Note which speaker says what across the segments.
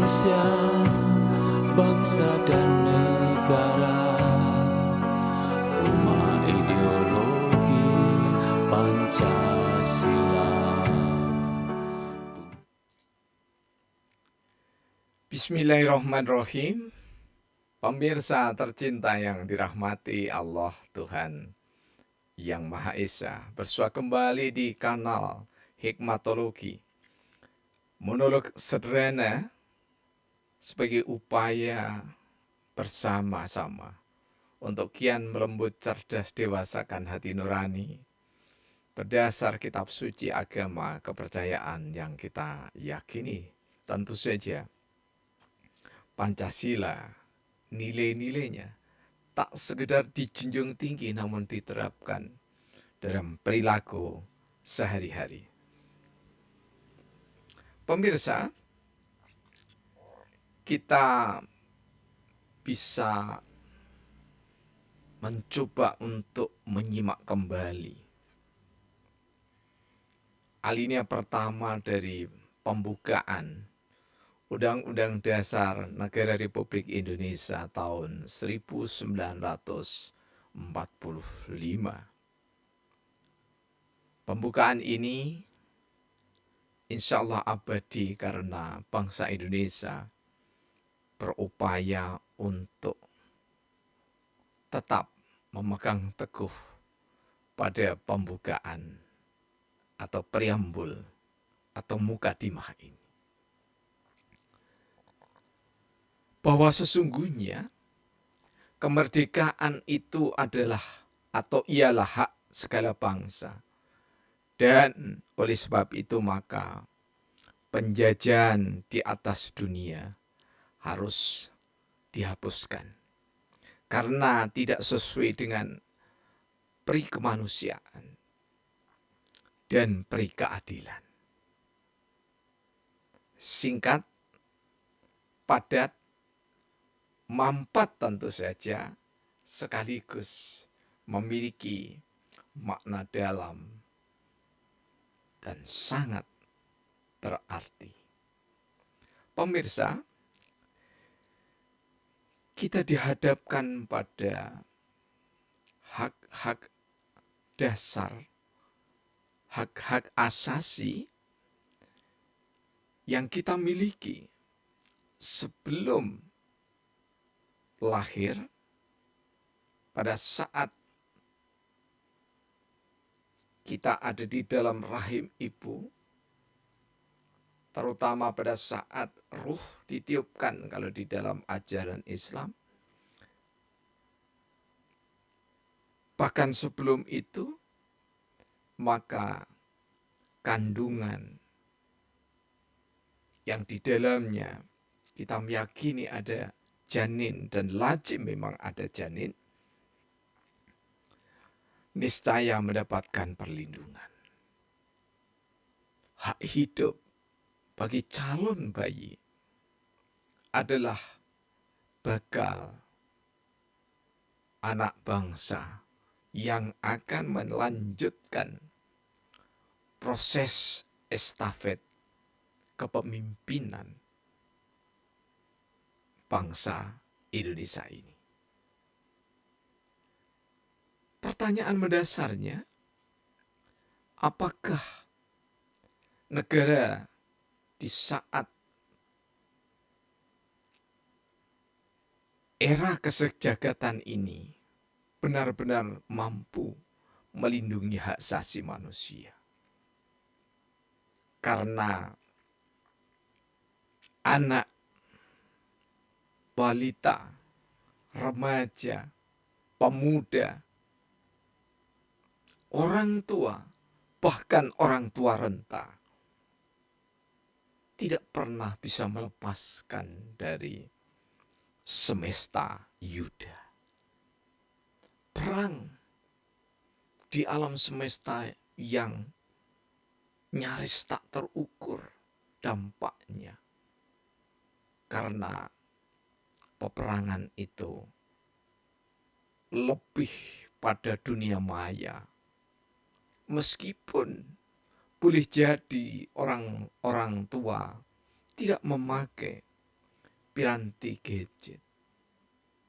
Speaker 1: Indonesia, bangsa dan negara, rumah ideologi Pancasila.
Speaker 2: Bismillahirrahmanirrahim. Pemirsa tercinta yang dirahmati Allah Tuhan Yang Maha Esa, bersua kembali di kanal Hikmatologi, monolog sederhana sebagai upaya bersama-sama untuk kian melembut, cerdas, dewasakan hati nurani berdasar kitab suci agama kepercayaan yang kita yakini. Tentu saja Pancasila, nilai-nilainya tak sekedar dijunjung tinggi namun diterapkan dalam perilaku sehari-hari. Pemirsa, kita bisa mencoba untuk menyimak kembali alinea pertama dari pembukaan Undang-Undang Dasar Negara Republik Indonesia tahun 1945. Pembukaan ini insya Allah abadi karena bangsa Indonesia berupaya untuk tetap memegang teguh pada pembukaan atau preambul atau mukadimah ini. Bahwa sesungguhnya kemerdekaan itu adalah atau ialah hak segala bangsa. Dan oleh sebab itu maka penjajahan di atas dunia harus dihapuskan. Karena tidak sesuai dengan peri kemanusiaan dan peri keadilan. Singkat, padat, mampat tentu saja, sekaligus memiliki makna dalam dan sangat berarti. Pemirsa, kita dihadapkan pada hak-hak dasar, hak-hak asasi yang kita miliki sebelum lahir, pada saat kita ada di dalam rahim ibu, terutama pada saat ruh ditiupkan kalau di dalam ajaran Islam. Bahkan sebelum itu, maka kandungan yang di dalamnya kita meyakini ada janin dan lazim memang ada janin, niscaya mendapatkan perlindungan. Hak hidup bagi calon bayi adalah bakal anak bangsa yang akan melanjutkan proses estafet kepemimpinan bangsa Indonesia ini. Pertanyaan mendasarnya, apakah negara di saat era kesejahteraan ini benar-benar mampu melindungi hak asasi manusia? Karena anak, balita, remaja, pemuda, orang tua, bahkan orang tua renta tidak pernah bisa melepaskan dari semesta yuda. Perang di alam semesta yang nyaris tak terukur dampaknya. Karena peperangan itu lebih pada dunia maya. Meskipun boleh jadi orang-orang tua tidak memakai piranti gadget,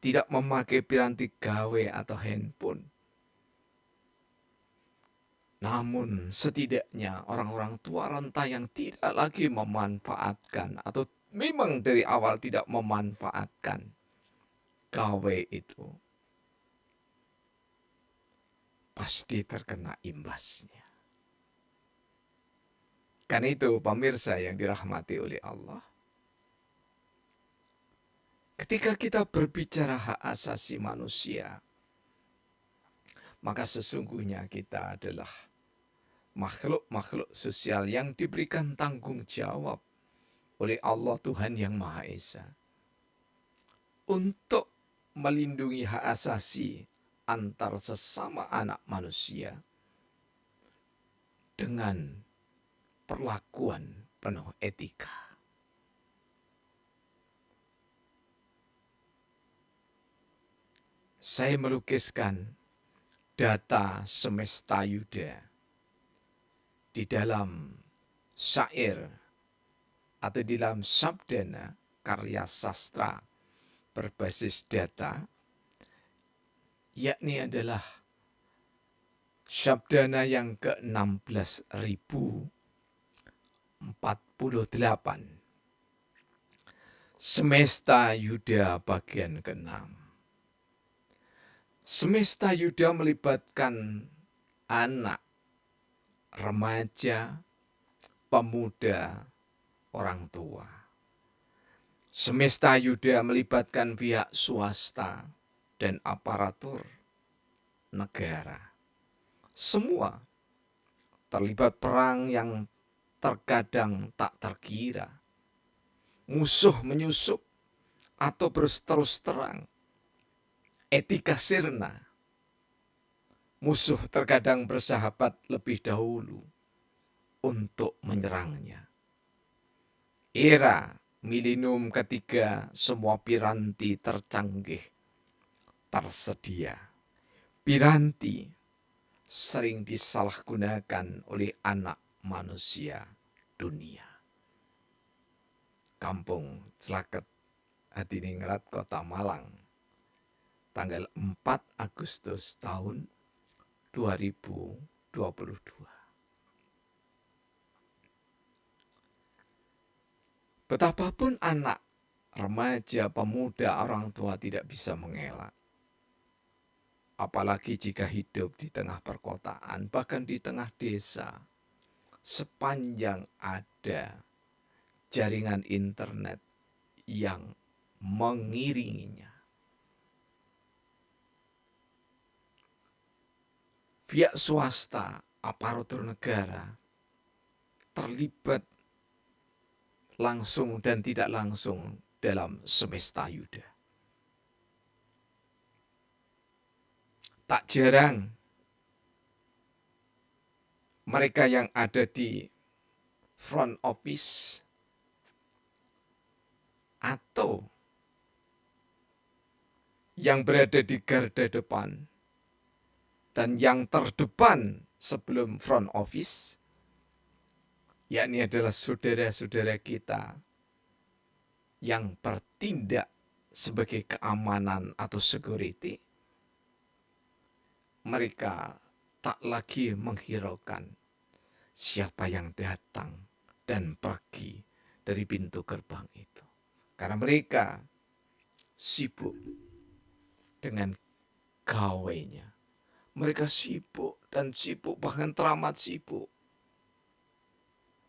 Speaker 2: tidak memakai piranti gawe atau handphone. Namun setidaknya orang-orang tua renta yang tidak lagi memanfaatkan atau memang dari awal tidak memanfaatkan gawe itu pasti terkena imbasnya. Kan itu pemirsa yang dirahmati oleh Allah. Ketika kita berbicara hak asasi manusia, maka sesungguhnya kita adalah makhluk-makhluk sosial yang diberikan tanggung jawab oleh Allah Tuhan Yang Maha Esa untuk melindungi hak asasi antar sesama anak manusia dengan perlakuan penuh etika. Saya melukiskan data semesta Yuda di dalam syair atau di dalam sabdana karya sastra berbasis data, yakni adalah sabdana yang ke-16.048. Semesta Yuda bagian ke-6. Semesta Yuda melibatkan anak, remaja, pemuda, orang tua. Semesta Yuda melibatkan pihak swasta dan aparatur negara. Semua terlibat perang yang terkadang tak terkira. Musuh menyusup atau berterus terang. Etika sirna. Musuh terkadang bersahabat lebih dahulu untuk menyerangnya. Era milenium ketiga, semua piranti tercanggih tersedia. Piranti sering disalahgunakan oleh anak manusia dunia. Kampung Celaket, Hadiningrat, Kota Malang, tanggal 4 Agustus tahun 2022. Betapapun anak, remaja, pemuda, orang tua tidak bisa mengelak. Apalagi jika hidup di tengah perkotaan, bahkan di tengah desa, sepanjang ada jaringan internet yang mengiringinya. Pihak swasta, aparatur negara terlibat langsung dan tidak langsung dalam semesta Yuda. Tak jarang mereka yang ada di front office atau yang berada di garda depan dan yang terdepan sebelum front office, yakni adalah saudara-saudara kita yang bertindak sebagai keamanan atau security. Mereka tak lagi menghiraukan siapa yang datang dan pergi dari pintu gerbang itu. Karena mereka sibuk dengan gawainya. Mereka sibuk dan sibuk, bahkan teramat sibuk.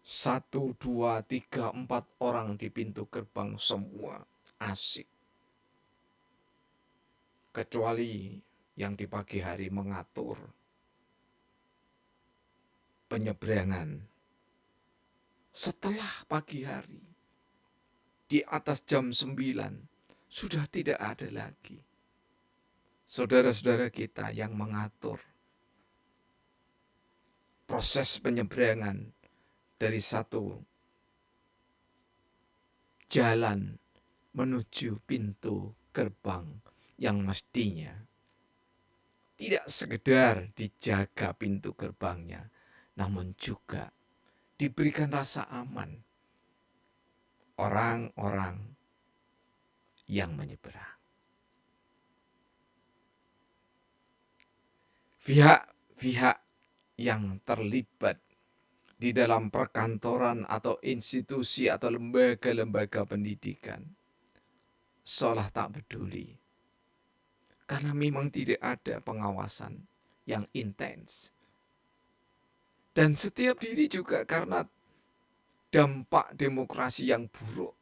Speaker 2: 1, 2, 3, 4 orang di pintu gerbang semua asik. Kecuali yang di pagi hari mengatur penyeberangan. Setelah pagi hari, di atas jam 9, sudah tidak ada lagi saudara-saudara kita yang mengatur proses penyeberangan dari satu jalan menuju pintu gerbang yang mestinya tidak sekedar dijaga pintu gerbangnya, namun juga diberikan rasa aman. Orang-orang yang menyeberang. Pihak-pihak yang terlibat di dalam perkantoran atau institusi atau lembaga-lembaga pendidikan seolah tak peduli, karena memang tidak ada pengawasan yang intens. Dan setiap diri juga karena dampak demokrasi yang buruk,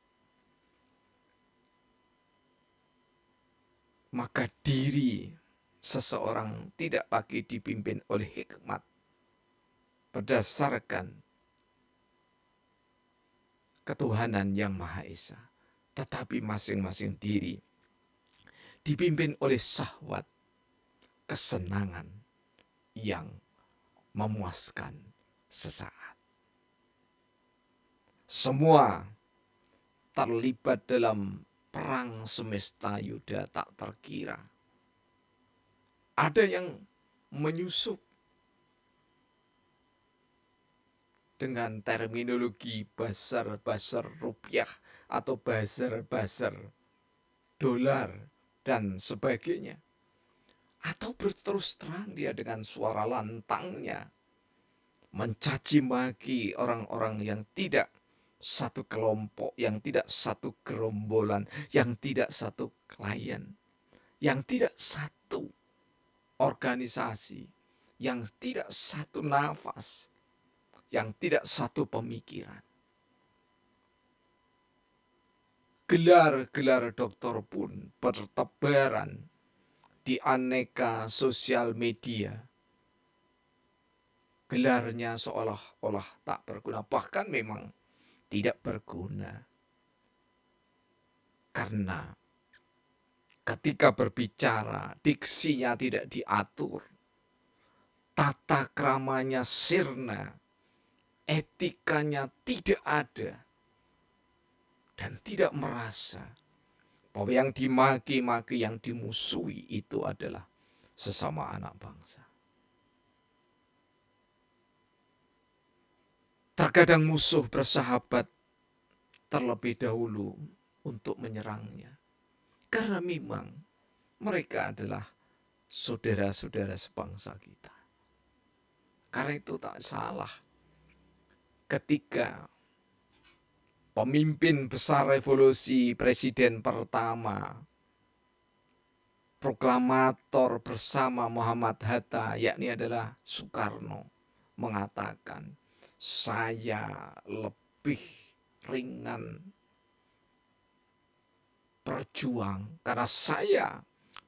Speaker 2: maka diri seseorang tidak lagi dipimpin oleh hikmat berdasarkan ketuhanan yang Maha Esa, tetapi masing-masing diri dipimpin oleh syahwat, kesenangan yang memuaskan sesaat. Semua terlibat dalam perang semesta yuda tak terkira. Ada yang menyusup dengan terminologi buzzer-buzzer rupiah atau buzzer-buzzer dolar dan sebagainya. Atau berterus terang dia dengan suara lantangnya mencaci maki orang-orang yang tidak satu kelompok, yang tidak satu gerombolan, yang tidak satu klien, yang tidak satu organisasi, yang tidak satu nafas, yang tidak satu pemikiran. Gelar-gelar doktor pun bertebaran di aneka sosial media. Gelarnya seolah-olah tak berguna, bahkan memang tidak berguna. Karena ketika berbicara, diksinya tidak diatur, tata kramanya sirna, etikanya tidak ada, dan tidak merasa bahwa yang dimaki-maki, yang dimusuhi itu adalah sesama anak bangsa. Terkadang musuh bersahabat terlebih dahulu untuk menyerangnya, karena memang mereka adalah saudara-saudara sebangsa kita. Karena itu tak salah ketika pemimpin besar revolusi, presiden pertama, proklamator bersama Muhammad Hatta, yakni adalah Soekarno, mengatakan, saya lebih ringan berjuang karena saya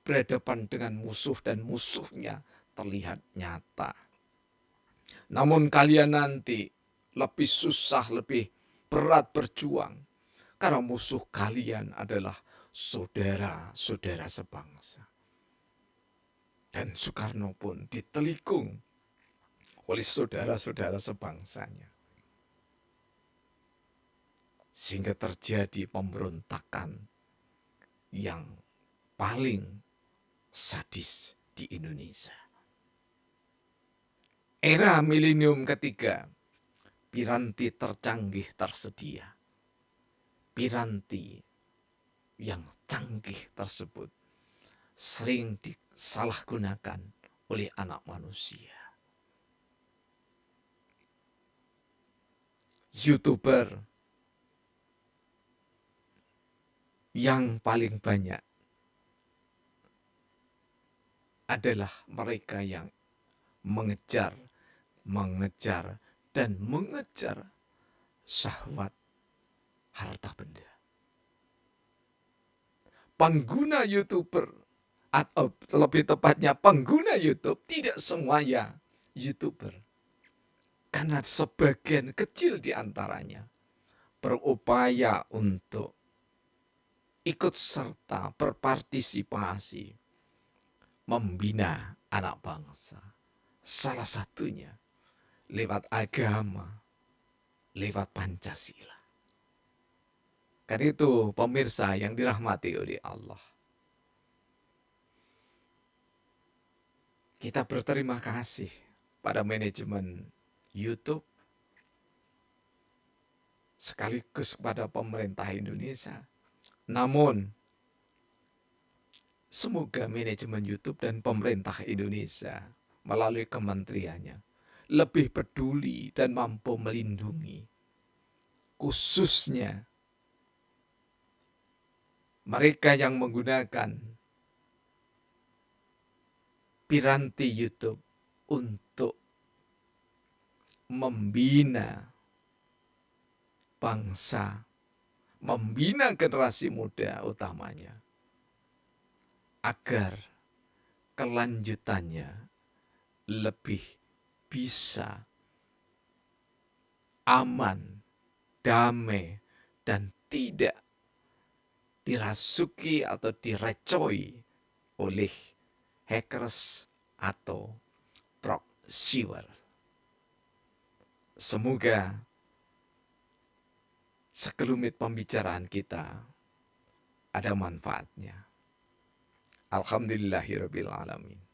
Speaker 2: berhadapan dengan musuh dan musuhnya terlihat nyata. Namun kalian nanti lebih susah, lebih berat berjuang karena musuh kalian adalah saudara-saudara sebangsa. Dan Soekarno pun ditelikung oleh saudara-saudara sebangsanya. Sehingga terjadi pemberontakan yang paling sadis di Indonesia. Era milenium ketiga, piranti tercanggih tersedia. Piranti yang canggih tersebut sering disalahgunakan oleh anak manusia. YouTuber yang paling banyak adalah mereka yang mengejar dan mengejar syahwat harta benda. Pengguna YouTuber, atau lebih tepatnya pengguna YouTube, tidak semuanya YouTuber. Karena sebagian kecil di antaranya berupaya untuk ikut serta berpartisipasi membina anak bangsa. Salah satunya lewat agama, lewat Pancasila. Karena itu pemirsa yang dirahmati oleh Allah, kita berterima kasih pada manajemen YouTube sekaligus pada pemerintah Indonesia. Namun Semoga manajemen YouTube dan pemerintah Indonesia melalui kementeriannya lebih peduli dan mampu melindungi, khususnya mereka yang menggunakan piranti YouTube untuk membina bangsa, membina generasi muda utamanya, agar kelanjutannya lebih bisa aman, damai, dan tidak dirasuki atau direcoi oleh hackers atau proxyer. Semoga sekelumit pembicaraan kita ada manfaatnya. Alhamdulillahirabbil alamin.